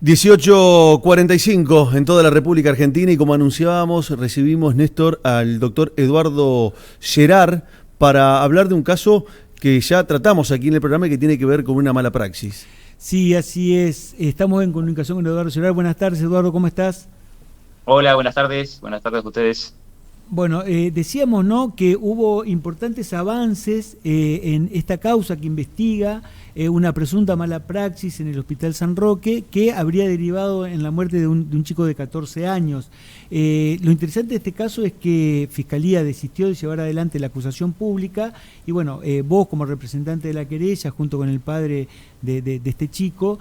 18:45 en toda la República Argentina y como anunciábamos recibimos, Néstor, al doctor Eduardo Gerard para hablar de un caso que ya tratamos aquí en el programa y que tiene que ver con una mala praxis. Sí, así es. Estamos en comunicación con Eduardo Gerard. Buenas tardes, Eduardo, ¿cómo estás? Hola, buenas tardes a ustedes. Bueno, decíamos, ¿no?, que hubo importantes avances en esta causa que investiga una presunta mala praxis en el Hospital San Roque que habría derivado en la muerte de un chico de 14 años. Lo interesante de este caso es que Fiscalía desistió de llevar adelante la acusación pública y bueno, vos como representante de la querella, junto con el padre de este chico,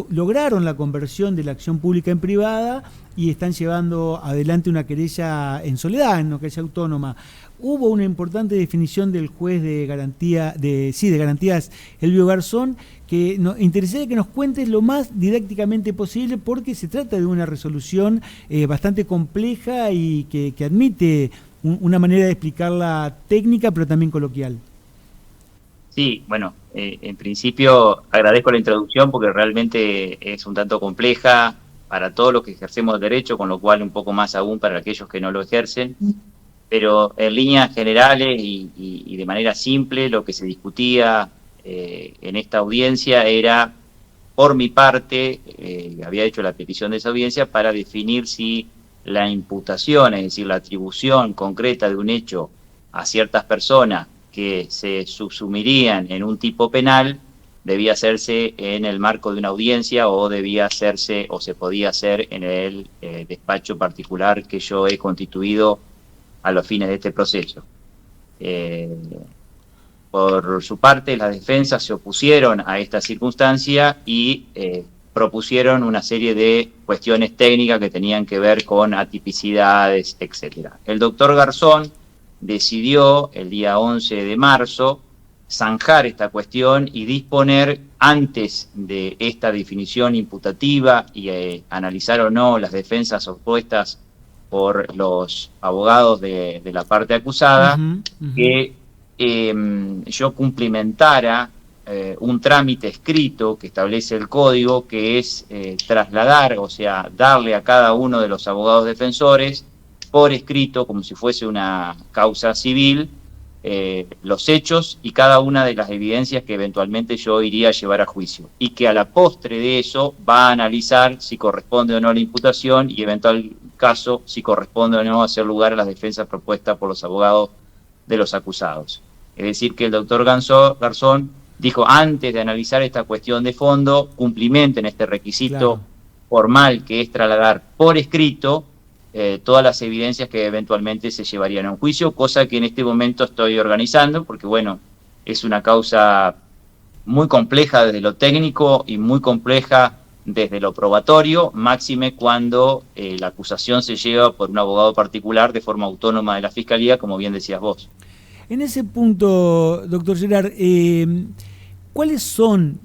lograron la conversión de la acción pública en privada y están llevando adelante una querella en soledad, en una querella autónoma. Hubo una importante definición del juez de garantías, Elvio Garzón, que nos interesaría que nos cuentes lo más didácticamente posible porque se trata de una resolución bastante compleja y que admite una manera de explicarla técnica pero también coloquial. Sí, bueno, en principio agradezco la introducción porque realmente es un tanto compleja para todos los que ejercemos el derecho, con lo cual un poco más aún para aquellos que no lo ejercen. Pero en líneas generales y de manera simple, lo que se discutía en esta audiencia era, por mi parte, había hecho la petición de esa audiencia para definir si la imputación, es decir, la atribución concreta de un hecho a ciertas personas que se subsumirían en un tipo penal, debía hacerse en el marco de una audiencia o debía hacerse o se podía hacer en el despacho particular que yo he constituido a los fines de este proceso. Por su parte, las defensas se opusieron a esta circunstancia y propusieron una serie de cuestiones técnicas que tenían que ver con atipicidades, etc. El doctor Garzón decidió el día 11 de marzo zanjar esta cuestión y disponer, antes de esta definición imputativa y analizar o no las defensas opuestas por los abogados de la parte acusada, que yo cumplimentara un trámite escrito que establece el código, que es trasladar, o sea, darle a cada uno de los abogados defensores por escrito, como si fuese una causa civil, los hechos y cada una de las evidencias que eventualmente yo iría a llevar a juicio, y que a la postre de eso va a analizar si corresponde o no la imputación y eventual caso si corresponde o no hacer lugar a las defensas propuestas por los abogados de los acusados. Es decir, que el doctor Garzón dijo, antes de analizar esta cuestión de fondo, cumplimenten este requisito formal, que es trasladar por escrito todas las evidencias que eventualmente se llevarían a un juicio, cosa que en este momento estoy organizando, porque bueno, es una causa muy compleja desde lo técnico y muy compleja desde lo probatorio, máxime cuando la acusación se lleva por un abogado particular de forma autónoma de la Fiscalía, como bien decías vos. En ese punto, doctor Gerard, ¿cuáles son,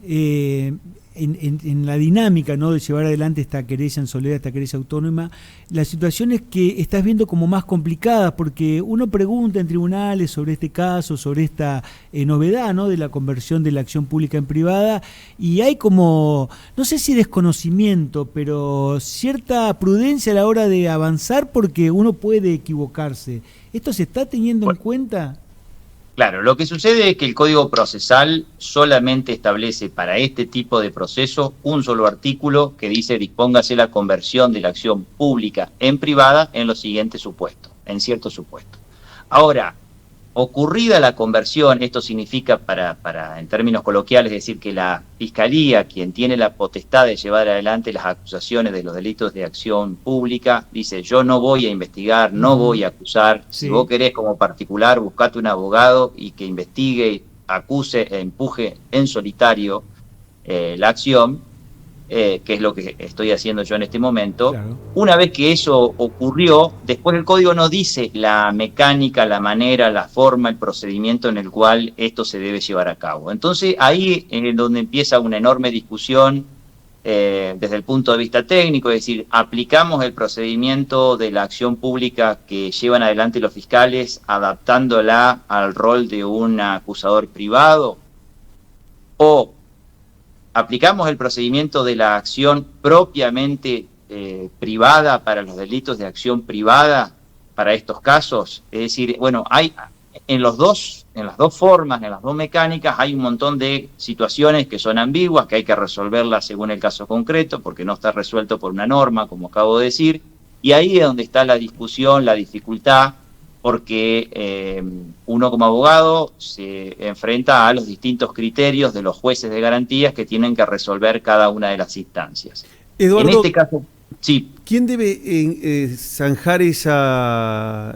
en la dinámica, ¿no?, de llevar adelante esta querella en soledad, esta querella autónoma, las situaciones que estás viendo como más complicadas? Porque uno pregunta en tribunales sobre este caso, sobre esta novedad, ¿no?, de la conversión de la acción pública en privada, y hay como, no sé si desconocimiento, pero cierta prudencia a la hora de avanzar porque uno puede equivocarse. ¿Esto se está teniendo en cuenta? Claro, lo que sucede es que el Código Procesal solamente establece para este tipo de proceso un solo artículo que dice: dispóngase la conversión de la acción pública en privada en los siguientes supuestos, en ciertos supuestos. Ahora, ocurrida la conversión, esto significa en términos coloquiales, decir que la Fiscalía, quien tiene la potestad de llevar adelante las acusaciones de los delitos de acción pública, dice: yo no voy a investigar, no voy a acusar. Sí. Si vos querés como particular, buscate un abogado y que investigue, acuse e empuje en solitario la acción, que es lo que estoy haciendo yo en este momento. Claro. Una vez que eso ocurrió, después el código no dice la mecánica, la manera, la forma, el procedimiento en el cual esto se debe llevar a cabo. Entonces ahí es donde empieza una enorme discusión desde el punto de vista técnico, es decir, aplicamos el procedimiento de la acción pública que llevan adelante los fiscales adaptándola al rol de un acusador privado, o aplicamos el procedimiento de la acción propiamente privada para los delitos de acción privada para estos casos. Es decir, bueno, hay en las dos formas, en las dos mecánicas, hay un montón de situaciones que son ambiguas, que hay que resolverlas según el caso concreto, porque no está resuelto por una norma, como acabo de decir, y ahí es donde está la discusión, la dificultad, porque uno como abogado se enfrenta a los distintos criterios de los jueces de garantías que tienen que resolver cada una de las instancias. Eduardo, en este caso, sí. ¿Quién debe zanjar ese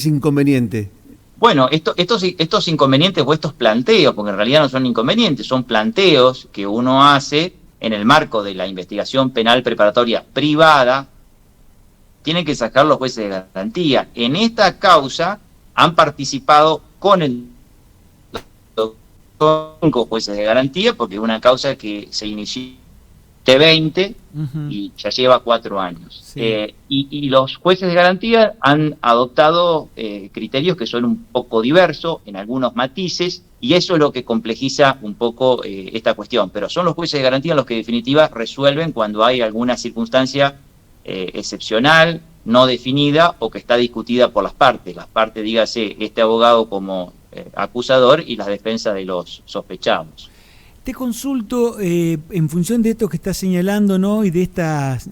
inconveniente? Bueno, estos inconvenientes o estos planteos, porque en realidad no son inconvenientes, son planteos que uno hace en el marco de la investigación penal preparatoria privada, tienen que sacar los jueces de garantía. En esta causa han participado con el doctor 5 jueces de garantía, porque es una causa que se inició en 20 y ya lleva 4 años. Sí. Y los jueces de garantía han adoptado criterios que son un poco diversos, en algunos matices, y eso es lo que complejiza un poco esta cuestión. Pero son los jueces de garantía los que en definitiva resuelven cuando hay alguna circunstancia excepcional, no definida o que está discutida por las partes. Las partes, dígase, este abogado como acusador y la defensa de los sospechados. Te consulto, en función de esto que estás señalando, ¿no? Y de estas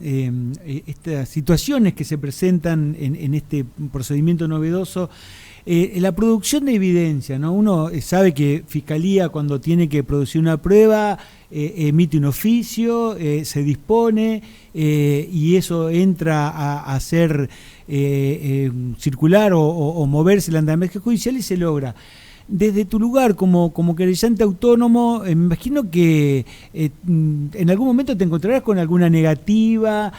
situaciones que se presentan en este procedimiento novedoso, la producción de evidencia, ¿no? Uno sabe que Fiscalía, cuando tiene que producir una prueba, emite un oficio, se dispone, y eso entra a hacer circular o moverse el andamiaje judicial y se logra. Desde tu lugar como querellante autónomo, me imagino que en algún momento te encontrarás con alguna negativa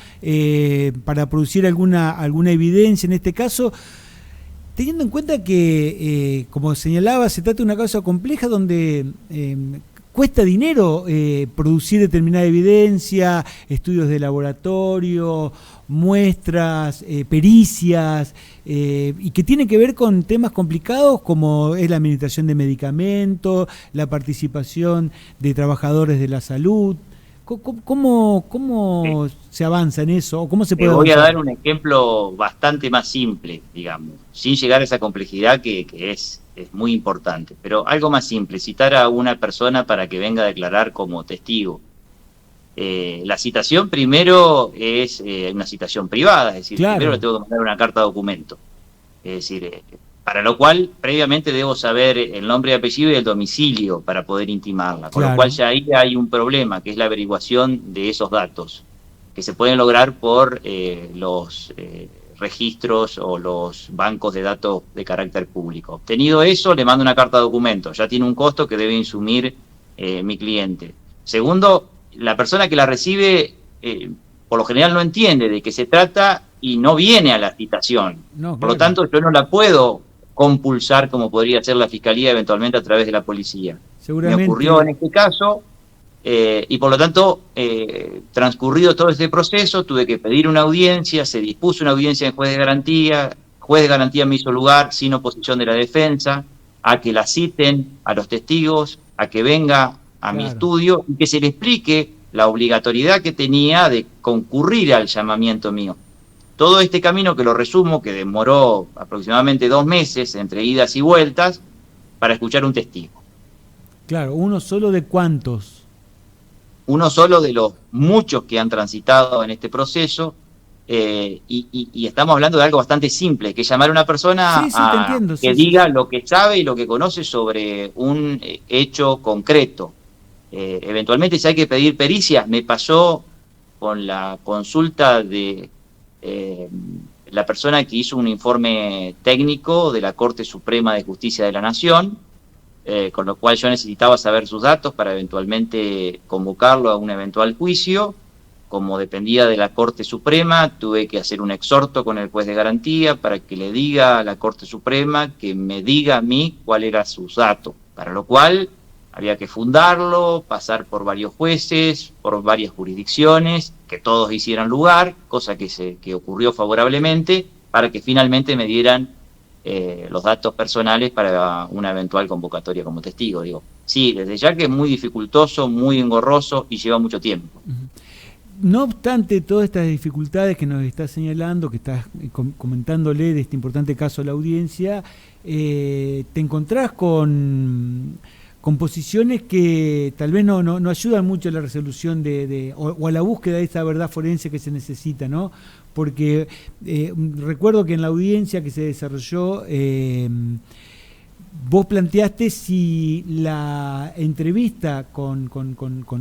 para producir alguna evidencia en este caso, teniendo en cuenta que, como señalaba, se trata de una causa compleja donde cuesta dinero producir determinada evidencia, estudios de laboratorio, muestras, pericias, y que tiene que ver con temas complicados como es la administración de medicamentos, la participación de trabajadores de la salud. ¿Cómo se avanza en eso? ¿O cómo se puede voy avanzar? a dar un ejemplo bastante más simple, digamos, sin llegar a esa complejidad que es muy importante, pero algo más simple, citar a una persona para que venga a declarar como testigo. La citación primero es una citación privada, es decir, Claro. primero le tengo que mandar una carta de documento. Es decir, para lo cual previamente debo saber el nombre y apellido y el domicilio para poder intimarla, con Claro. lo cual ya ahí hay un problema, que es la averiguación de esos datos, que se pueden lograr por los registros o los bancos de datos de carácter público. Obtenido eso, le mando una carta de documento, ya tiene un costo que debe insumir mi cliente. Segundo, la persona que la recibe por lo general no entiende de qué se trata y no viene a la citación. No, Por lo claro. tanto, yo no la puedo compulsar como podría hacer la Fiscalía eventualmente a través de la policía. Seguramente. Me ocurrió en este caso y por lo tanto, transcurrido todo este proceso, tuve que pedir una audiencia, se dispuso una audiencia en juez de garantía me hizo lugar sin oposición de la defensa, a que la citen a los testigos, a que venga a mi estudio y que se le explique la obligatoriedad que tenía de concurrir al llamamiento mío. Todo este camino, que lo resumo, que demoró aproximadamente 2 meses entre idas y vueltas para escuchar un testigo. Claro, ¿uno solo de cuántos? Uno solo de los muchos que han transitado en este proceso, y estamos hablando de algo bastante simple, que es llamar a una persona te entiendo, que diga lo que sabe y lo que conoce sobre un hecho concreto. Eventualmente, si hay que pedir pericias, me pasó con la consulta de la persona que hizo un informe técnico de la Corte Suprema de Justicia de la Nación, con lo cual yo necesitaba saber sus datos para eventualmente convocarlo a un eventual juicio. Como dependía de la Corte Suprema, tuve que hacer un exhorto con el juez de garantía para que le diga a la Corte Suprema que me diga a mí cuál era sus datos, para lo cual había que fundarlo, pasar por varios jueces, por varias jurisdicciones, que todos hicieran lugar, cosa que ocurrió favorablemente, para que finalmente me dieran los datos personales para una eventual convocatoria como testigo. Digo, sí, desde ya que es muy dificultoso, muy engorroso y lleva mucho tiempo. No obstante todas estas dificultades que nos está señalando, que estás comentándole de este importante caso a la audiencia, te encontrás con posiciones que tal vez no ayudan mucho a la resolución o a la búsqueda de esa verdad forense que se necesita, ¿no? Porque recuerdo que en la audiencia que se desarrolló, vos planteaste si la entrevista con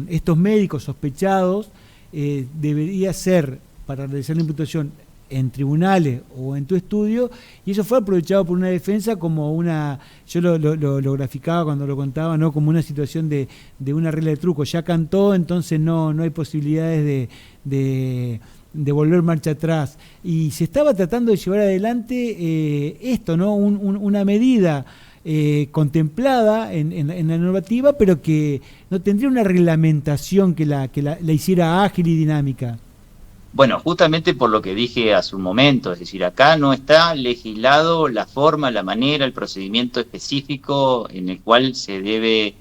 estos médicos sospechados debería ser para realizar la imputación en tribunales o en tu estudio, y eso fue aprovechado por una defensa como yo lo graficaba cuando lo contaba, ¿no? Como una situación de una regla de truco. Ya cantó, entonces no hay posibilidades de volver marcha atrás. Y se estaba tratando de llevar adelante esto, ¿no? Una medida contemplada en la normativa, pero que no tendría una reglamentación que la hiciera ágil y dinámica. Bueno, justamente por lo que dije hace un momento, es decir, acá no está legislado la forma, la manera, el procedimiento específico en el cual se debe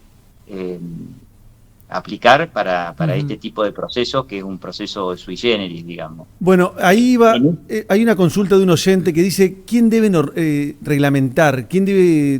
aplicar para este tipo de procesos, que es un proceso sui generis, digamos. Bueno, ahí va, hay una consulta de un oyente que dice, ¿quién debe reglamentar? ¿Quién debe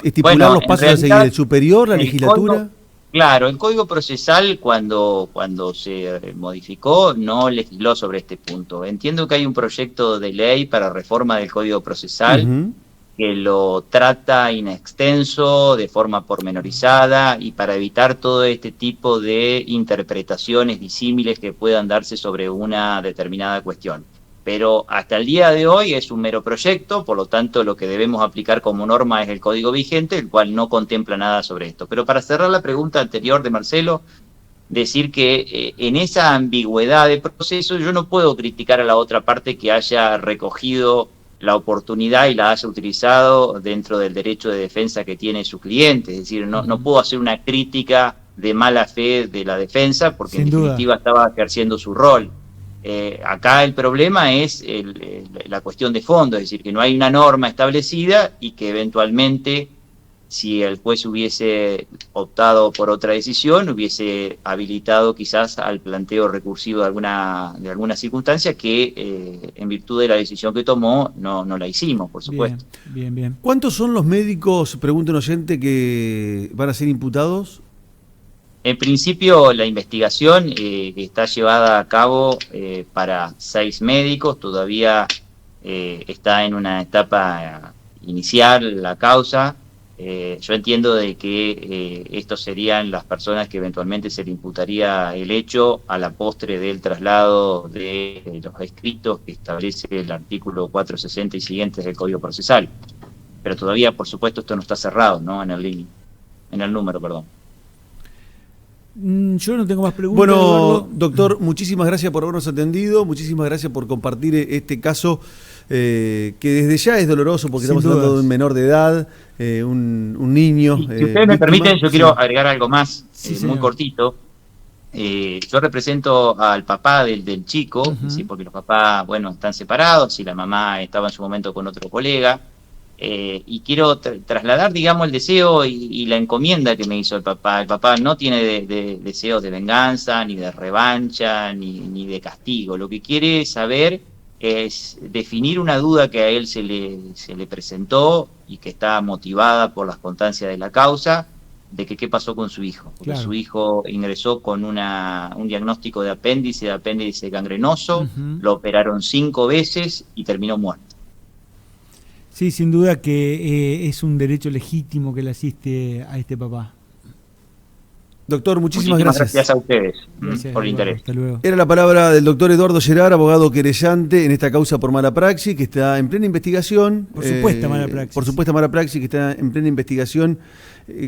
estipular los pasos a seguir? ¿El superior, la legislatura? Claro, el Código Procesal cuando se modificó no legisló sobre este punto. Entiendo que hay un proyecto de ley para reforma del Código Procesal que lo trata in extenso, de forma pormenorizada, y para evitar todo este tipo de interpretaciones disímiles que puedan darse sobre una determinada cuestión. Pero hasta el día de hoy es un mero proyecto, por lo tanto lo que debemos aplicar como norma es el código vigente, el cual no contempla nada sobre esto. Pero para cerrar la pregunta anterior de Marcelo, decir que en esa ambigüedad de proceso yo no puedo criticar a la otra parte que haya recogido la oportunidad y la haya utilizado dentro del derecho de defensa que tiene su cliente. Es decir, no puedo hacer una crítica de mala fe de la defensa porque en definitiva estaba ejerciendo su rol. Acá el problema es la cuestión de fondo, es decir, que no hay una norma establecida y que eventualmente, si el juez hubiese optado por otra decisión, hubiese habilitado quizás al planteo recursivo de alguna circunstancia que en virtud de la decisión que tomó no la hicimos, por supuesto. Bien. ¿Cuántos son los médicos, pregunta un oyente, que van a ser imputados? En principio, la investigación está llevada a cabo para 6 médicos, todavía está en una etapa inicial la causa. Yo entiendo de que estos serían las personas que eventualmente se le imputaría el hecho a la postre del traslado de los escritos que establece el artículo 460 y siguientes del Código Procesal. Pero todavía, por supuesto, esto no está cerrado, ¿no? En el número, perdón. Yo no tengo más preguntas. Bueno, Eduardo. doctor, muchísimas gracias por habernos atendido, muchísimas gracias por compartir este caso que desde ya es doloroso porque estamos hablando de un menor de edad, un niño. Si ustedes me permiten, yo quiero agregar algo más, muy cortito. Yo represento al papá del chico, ¿sí? Porque los papás, están separados y la mamá estaba en su momento con otro colega. Y quiero trasladar, digamos, el deseo y la encomienda que me hizo el papá. El papá no tiene deseos de venganza, ni de revancha, ni de castigo. Lo que quiere saber es definir una duda que a él se le presentó y que está motivada por las constancias de la causa, de que qué pasó con su hijo. Porque su hijo ingresó con un diagnóstico de apéndice gangrenoso, lo operaron 5 veces y terminó muerto. Sí, sin duda que es un derecho legítimo que le asiste a este papá. Doctor, muchísimas gracias. Gracias a ustedes por el interés. Hasta luego. Era la palabra del doctor Eduardo Gerard, abogado querellante en esta causa por mala praxis, que está en plena investigación. Por supuesta mala praxis. Por supuesta mala praxis, que está en plena investigación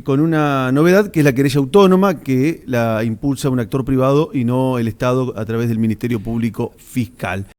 con una novedad, que es la querella autónoma, que la impulsa un actor privado y no el Estado a través del Ministerio Público Fiscal.